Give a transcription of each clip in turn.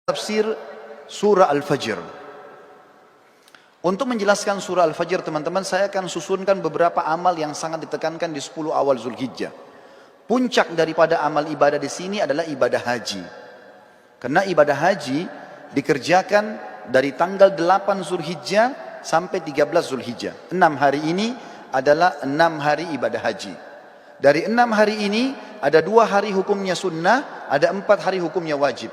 Tafsir surah Al-Fajr. Untuk menjelaskan surah Al-Fajr, teman-teman, saya akan susunkan beberapa amal yang sangat ditekankan di 10 awal Zulhijjah. Puncak daripada amal ibadah di sini adalah ibadah haji. Karena ibadah haji dikerjakan dari tanggal 8 Zulhijjah sampai 13 Zulhijjah. 6 hari ini adalah 6 hari ibadah haji. Dari 6 hari ini ada 2 hari hukumnya sunnah, ada 4 hari hukumnya wajib.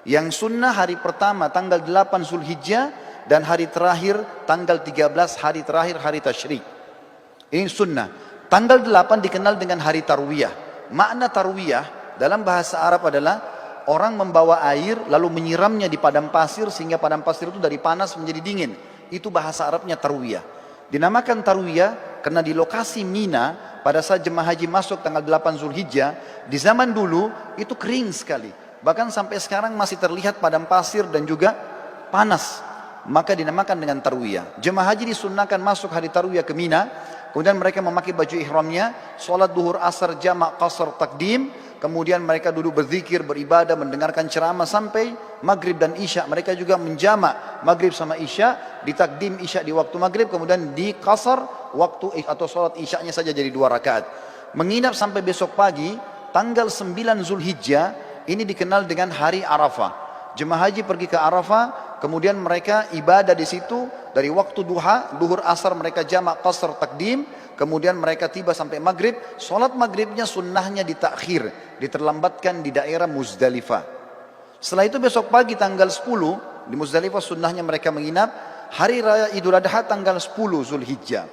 Yang sunnah hari pertama tanggal 8 Zulhijjah dan hari terakhir tanggal 13 hari terakhir hari tasyrik. Ini sunnah. Tanggal 8 dikenal dengan hari tarwiyah. Makna tarwiyah dalam bahasa Arab adalah orang membawa air lalu menyiramnya di padang pasir sehingga padang pasir itu dari panas menjadi dingin. Itu bahasa Arabnya tarwiyah. Dinamakan tarwiyah karena di lokasi Mina pada saat jemaah haji masuk tanggal 8 Zulhijjah, di zaman dulu itu kering sekali. Bahkan sampai sekarang masih terlihat padang pasir dan juga panas. Maka dinamakan dengan tarwiyah. Jemaah haji disunnahkan masuk hari tarwiyah ke Mina. Kemudian mereka memakai baju ihramnya. Sholat duhur asar jamak qasar takdim. Kemudian mereka duduk berzikir, beribadah, mendengarkan ceramah sampai maghrib dan isya. Mereka juga menjamak maghrib sama isya. Ditakdim isya di waktu maghrib. Kemudian di qasar waktu atau sholat isyanya saja jadi 2 rakaat. Menginap sampai besok pagi. Tanggal 9 Zulhijjah. Ini dikenal dengan hari Arafah. Jemaah haji pergi ke Arafah, kemudian mereka ibadah di situ dari waktu duha, duhur asar mereka jamak qasar takdim, kemudian mereka tiba sampai maghrib. Solat maghribnya sunnahnya ditakhir, diterlambatkan di daerah Muzdalifah. Setelah itu besok pagi tanggal 10 di Muzdalifah sunnahnya mereka menginap. Hari raya Idul Adha tanggal 10 Zulhijjah.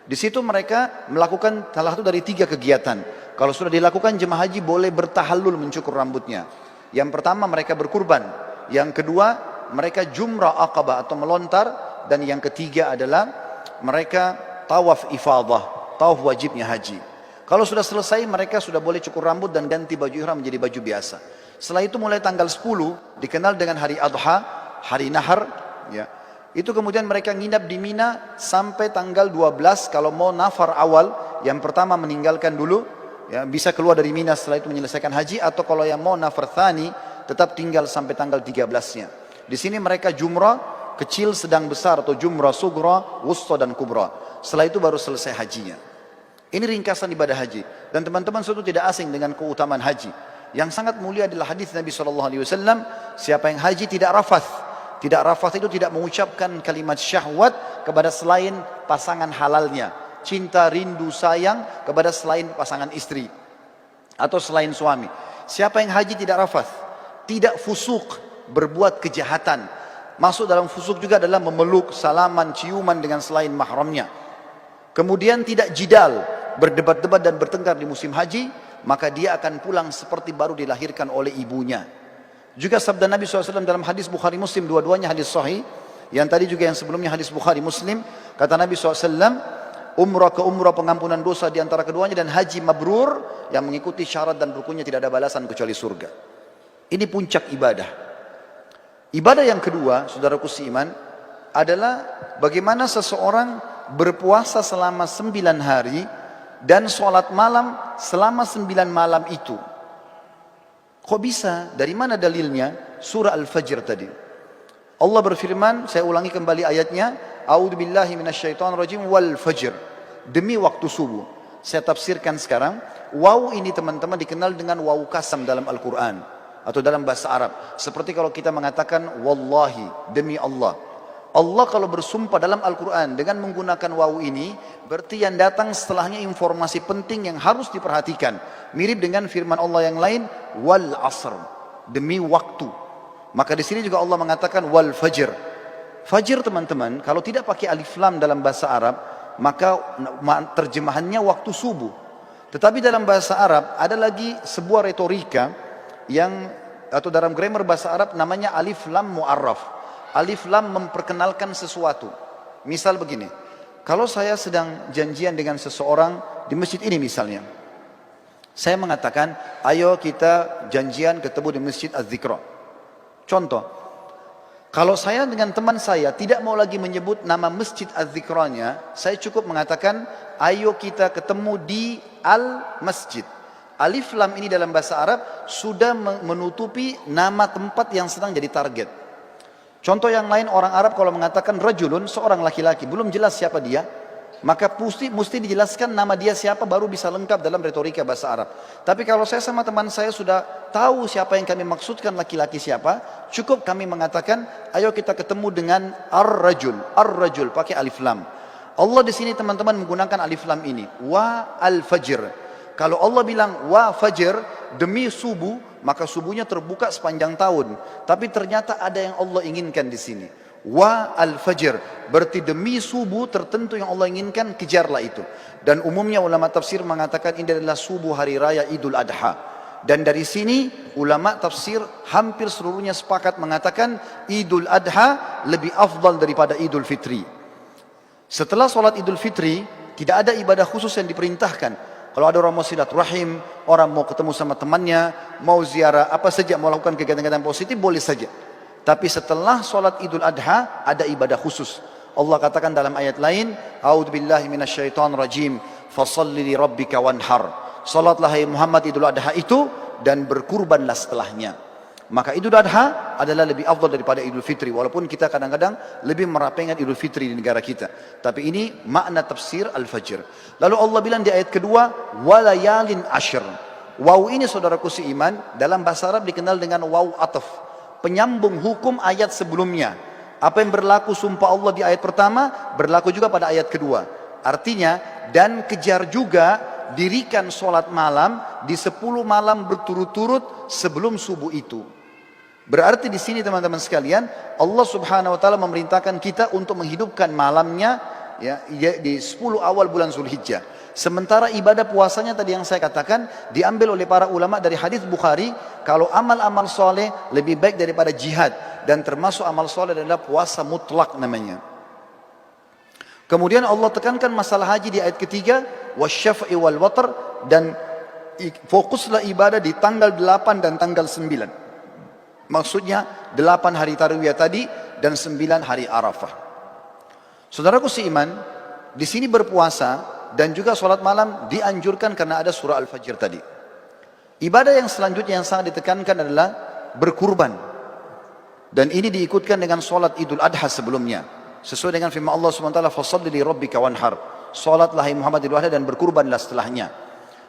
Di situ mereka melakukan salah satu dari 3 kegiatan. Kalau sudah dilakukan, jemaah haji boleh bertahallul mencukur rambutnya. Yang pertama mereka berkurban. Yang kedua mereka jumrah aqabah atau melontar. Dan yang ketiga adalah mereka tawaf ifadah, tawaf wajibnya haji. Kalau sudah selesai mereka sudah boleh cukur rambut dan ganti baju ihram menjadi baju biasa. Setelah itu mulai tanggal 10 dikenal dengan hari Adha, hari Nahar, ya. Itu kemudian mereka nginap di Mina sampai tanggal 12 kalau mau nafar awal, yang pertama meninggalkan dulu, ya, bisa keluar dari Mina setelah itu menyelesaikan haji, atau kalau yang mau nafar thani tetap tinggal sampai tanggal 13-nya. Di sini mereka jumrah kecil, sedang, besar, atau jumrah sugra, wusta dan kubra. Setelah itu baru selesai hajinya. Ini ringkasan ibadah haji. Dan teman-teman suatu tidak asing dengan keutamaan haji. Yang sangat mulia adalah hadis Nabi SAW, siapa yang haji tidak rafath. Tidak rafath itu tidak mengucapkan kalimat syahwat kepada selain pasangan halalnya. Cinta, rindu, sayang kepada selain pasangan istri atau selain suami. Siapa yang haji tidak rafath, tidak fusuk, berbuat kejahatan. Masuk dalam fusuk juga adalah memeluk, salaman, ciuman dengan selain mahramnya. Kemudian tidak jidal, berdebat-debat dan bertengkar di musim haji, maka dia akan pulang seperti baru dilahirkan oleh ibunya. Juga sabda Nabi SAW dalam hadis Bukhari Muslim, dua-duanya hadis sahih. Yang tadi juga yang sebelumnya hadis Bukhari Muslim, kata Nabi SAW, umrah ke umrah pengampunan dosa di antara keduanya, dan haji mabrur yang mengikuti syarat dan rukunnya tidak ada balasan kecuali surga. Ini puncak ibadah. Ibadah yang kedua, saudaraku seiman, adalah bagaimana seseorang berpuasa selama 9 hari dan sholat malam selama 9 malam itu. Kok bisa? Dari mana dalilnya? Surah Al-Fajr tadi. Allah berfirman, saya ulangi kembali ayatnya, A'udzubillahi minasyaitonirrajim wal fajr. Demi waktu subuh. Saya tafsirkan sekarang. Waw ini teman-teman dikenal dengan waw kasam dalam Al-Quran. Atau dalam bahasa Arab. Seperti kalau kita mengatakan wallahi, demi Allah. Allah kalau bersumpah dalam Al-Quran dengan menggunakan waw ini, berarti yang datang setelahnya informasi penting yang harus diperhatikan. Mirip dengan firman Allah yang lain, wal asr, demi waktu. Maka di sini juga Allah mengatakan wal fajr. Fajr teman-teman, kalau tidak pakai alif lam dalam bahasa Arab, maka terjemahannya waktu subuh. Tetapi dalam bahasa Arab ada lagi sebuah retorika yang, atau dalam grammar bahasa Arab namanya alif lam mu'arraf. Alif lam memperkenalkan sesuatu. Misal begini, kalau saya sedang janjian dengan seseorang di masjid ini misalnya, saya mengatakan, ayo kita janjian ketemu di masjid Az-Zikra. Contoh, kalau saya dengan teman saya tidak mau lagi menyebut nama masjid Az-Zikranya, saya cukup mengatakan, ayo kita ketemu di Al-Masjid. Alif lam ini dalam bahasa Arab sudah menutupi nama tempat yang sedang jadi target. Contoh yang lain, orang Arab kalau mengatakan rajulun, seorang laki-laki, belum jelas siapa dia, maka mesti dijelaskan nama dia siapa baru bisa lengkap dalam retorika bahasa Arab. Tapi kalau saya sama teman saya sudah tahu siapa yang kami maksudkan laki-laki siapa, cukup kami mengatakan, ayo kita ketemu dengan ar-rajul pakai alif lam. Allah di sini teman-teman menggunakan alif lam ini, wa al-fajr. Kalau Allah bilang wa fajr, demi subuh, maka subuhnya terbuka sepanjang tahun. Tapi ternyata ada yang Allah inginkan di sini. Wa al-fajr, berarti demi subuh tertentu yang Allah inginkan, kejarlah itu. Dan umumnya ulama tafsir mengatakan ini adalah subuh hari raya Idul Adha. Dan dari sini ulama tafsir hampir seluruhnya sepakat mengatakan Idul Adha lebih afdal daripada Idul Fitri. Setelah sholat Idul Fitri, tidak ada ibadah khusus yang diperintahkan. Kalau ada orang mau silaturahim, orang mau ketemu sama temannya, mau ziarah, apa saja, mau lakukan kegiatan-kegiatan positif, boleh saja. Tapi setelah sholat Idul Adha, ada ibadah khusus. Allah katakan dalam ayat lain, A'udzubillahi minasyaitonirrajim, fasalli li rabbika wanhar. Salatlah hai Muhammad Idul Adha itu, dan berkurbanlah setelahnya. Maka Idul Adha adalah lebih afdal daripada Idul Fitri. Walaupun kita kadang-kadang lebih merapengan Idul Fitri di negara kita. Tapi ini makna tafsir Al-Fajr. Lalu Allah bilang di ayat kedua, walayalin ashr. Waw ini saudaraku seiman, dalam bahasa Arab dikenal dengan waw ataf. Penyambung hukum ayat sebelumnya. Apa yang berlaku sumpah Allah di ayat pertama, berlaku juga pada ayat kedua. Artinya, dan kejar juga dirikan sholat malam di 10 malam berturut-turut sebelum subuh itu. Berarti di sini teman-teman sekalian, Allah Subhanahu wa taala memerintahkan kita untuk menghidupkan malamnya ya di 10 awal bulan Zulhijjah. Sementara ibadah puasanya tadi yang saya katakan diambil oleh para ulama dari hadis Bukhari, kalau amal-amal soleh lebih baik daripada jihad, dan termasuk amal soleh adalah puasa mutlak namanya. Kemudian Allah tekankan masalah haji di ayat ketiga, wasyaf'i wal watr, dan fokuslah ibadah di tanggal 8 dan tanggal 9. Maksudnya 8 hari tarwiyah tadi dan 9 hari Arafah. Saudaraku seiman, di sini berpuasa dan juga sholat malam dianjurkan karena ada surah Al-Fajr tadi. Ibadah yang selanjutnya yang sangat ditekankan adalah berkurban. Dan ini diikutkan dengan sholat Idul Adha sebelumnya. Sesuai dengan firman Allah SWT, fasalli li rabbika wanhar. Sholatlah hai Muhammad Idul Adha dan berkurbanlah setelahnya.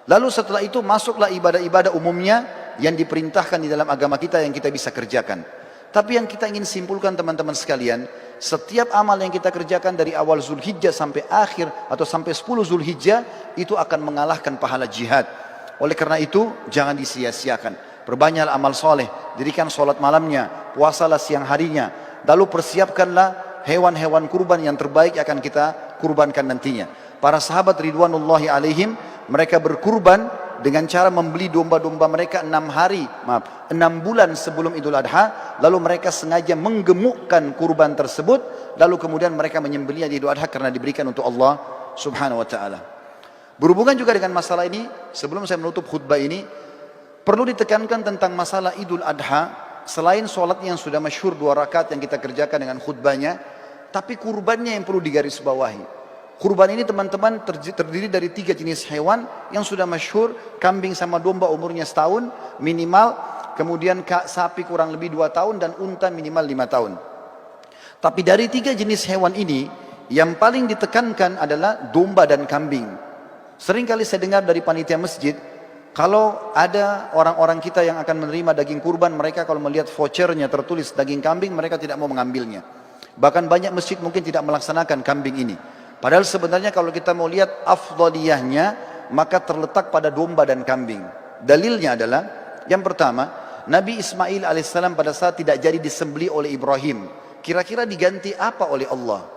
Lalu setelah itu masuklah ibadah-ibadah umumnya yang diperintahkan di dalam agama kita yang kita bisa kerjakan. Tapi yang kita ingin simpulkan teman-teman sekalian, setiap amal yang kita kerjakan dari awal Zulhijjah sampai akhir atau sampai 10 Zulhijjah itu akan mengalahkan pahala jihad. Oleh karena itu jangan disia-siakan. Perbanyaklah amal soleh, dirikan sholat malamnya, puasalah siang harinya, lalu persiapkanlah hewan-hewan kurban yang terbaik akan kita kurbankan nantinya. Para sahabat ridwanullahi alaihim, mereka berkurban dengan cara membeli domba-domba mereka 6 bulan sebelum Idul Adha, lalu mereka sengaja menggemukkan kurban tersebut, lalu kemudian mereka menyembelihnya di Idul Adha karena diberikan untuk Allah Subhanahu wa taala. Berhubungan juga dengan masalah ini, sebelum saya menutup khutbah ini, perlu ditekankan tentang masalah Idul Adha. Selain sholatnya yang sudah masyhur 2 rakaat yang kita kerjakan dengan khutbahnya, tapi kurbannya yang perlu digarisbawahi. Kurban ini teman-teman terdiri dari 3 jenis hewan yang sudah masyhur, kambing sama domba umurnya setahun minimal, kemudian sapi kurang lebih 2 tahun, dan unta minimal 5 tahun. Tapi dari 3 jenis hewan ini, yang paling ditekankan adalah domba dan kambing. Sering kali saya dengar dari panitia masjid, kalau ada orang-orang kita yang akan menerima daging kurban, mereka kalau melihat vouchernya tertulis daging kambing, mereka tidak mau mengambilnya. Bahkan banyak masjid mungkin tidak melaksanakan kambing ini. Padahal sebenarnya kalau kita mau lihat afdaliyahnya, maka terletak pada domba dan kambing. Dalilnya adalah, yang pertama, Nabi Ismail alaihissalam pada saat tidak jadi disembelih oleh Ibrahim, kira-kira diganti apa oleh Allah?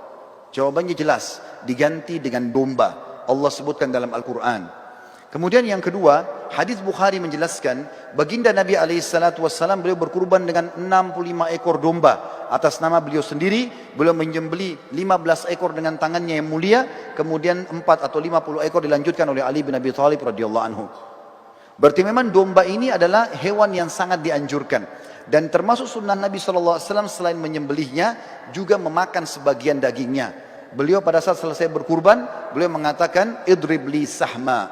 Jawabannya jelas, diganti dengan domba. Allah sebutkan dalam Al-Quran. Kemudian yang kedua, hadis Bukhari menjelaskan, baginda Nabi SAW beliau berkurban dengan 65 ekor domba atas nama beliau sendiri. Beliau menyembelih 15 ekor dengan tangannya yang mulia, kemudian 4 atau 50 ekor dilanjutkan oleh Ali bin Abi Thalib radhiyallahu anhu. Berarti memang domba ini adalah hewan yang sangat dianjurkan, dan termasuk sunnah Nabi SAW selain menyembelihnya juga memakan sebagian dagingnya. Beliau pada saat selesai berkurban, beliau mengatakan idrib li sahma,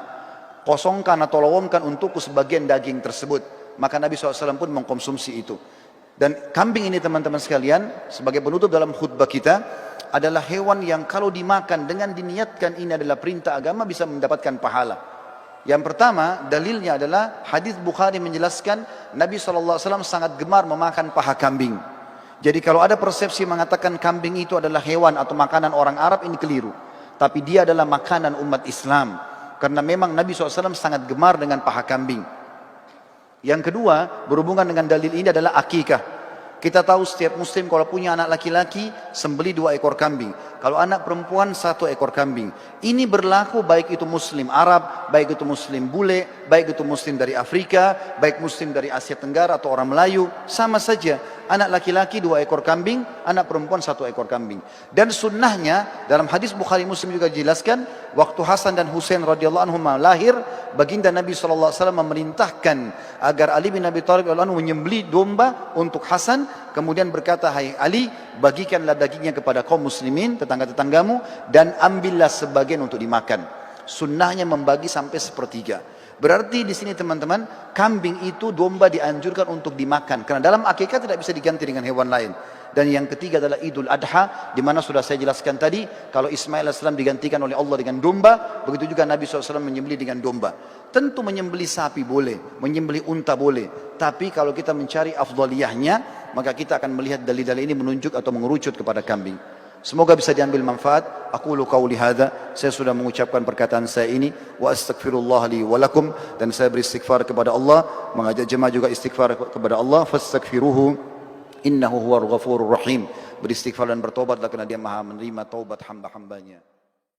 kosongkan atau lowongkan untukku sebagian daging tersebut. Maka Nabi SAW pun mengkonsumsi itu. Dan kambing ini teman-teman sekalian, sebagai penutup dalam khutbah kita, adalah hewan yang kalau dimakan dengan diniatkan ini adalah perintah agama bisa mendapatkan pahala. Yang pertama, dalilnya adalah hadis Bukhari menjelaskan Nabi SAW sangat gemar memakan paha kambing. Jadi kalau ada persepsi mengatakan kambing itu adalah hewan atau makanan orang Arab, ini keliru. Tapi dia adalah makanan umat Islam. Karena memang Nabi SAW sangat gemar dengan paha kambing. Yang kedua, berhubungan dengan dalil ini adalah akikah. Kita tahu setiap muslim kalau punya anak laki-laki, sembeli 2 ekor kambing. Kalau anak perempuan 1 ekor kambing. Ini berlaku baik itu muslim Arab, baik itu muslim bule, baik itu muslim dari Afrika, baik muslim dari Asia Tenggara atau orang Melayu. Sama saja, anak laki-laki 2 ekor kambing, anak perempuan 1 ekor kambing. Dan sunnahnya, dalam hadis Bukhari Muslim juga dijelaskan, waktu Hasan dan Husain radhiyallahu anhum lahir, baginda Nabi SAW memerintahkan agar Ali bin Abi Thalib radhiyallahu anhu menyembelih domba untuk Hasan, kemudian berkata, hai Ali, bagikanlah dagingnya kepada kaum muslimin, tetangga-tetanggamu, dan ambillah sebagian untuk dimakan. Sunnahnya membagi sampai 1/3. Berarti di sini teman-teman, kambing itu domba dianjurkan untuk dimakan, karena dalam akikah tidak bisa diganti dengan hewan lain. Dan yang ketiga adalah Idul Adha, di mana sudah saya jelaskan tadi, kalau Ismail AS digantikan oleh Allah dengan domba, begitu juga Nabi SAW menyembelih dengan domba. Tentu menyembelih sapi boleh, menyembelih unta boleh, tapi kalau kita mencari afdaliyahnya, maka kita akan melihat dalil-dalil ini menunjuk atau mengerucut kepada kambing. Semoga bisa diambil manfaat. Aku qauli hadza, saya sudah mengucapkan perkataan saya ini, wa astaghfirullah li wa lakum, dan saya beristighfar kepada Allah, mengajak jemaah juga istighfar kepada Allah, fastaghfiruhu innahu huwal ghafurur rahim. Beristighfar dan bertobatlah, karena dia Maha menerima taubat hamba-hambanya.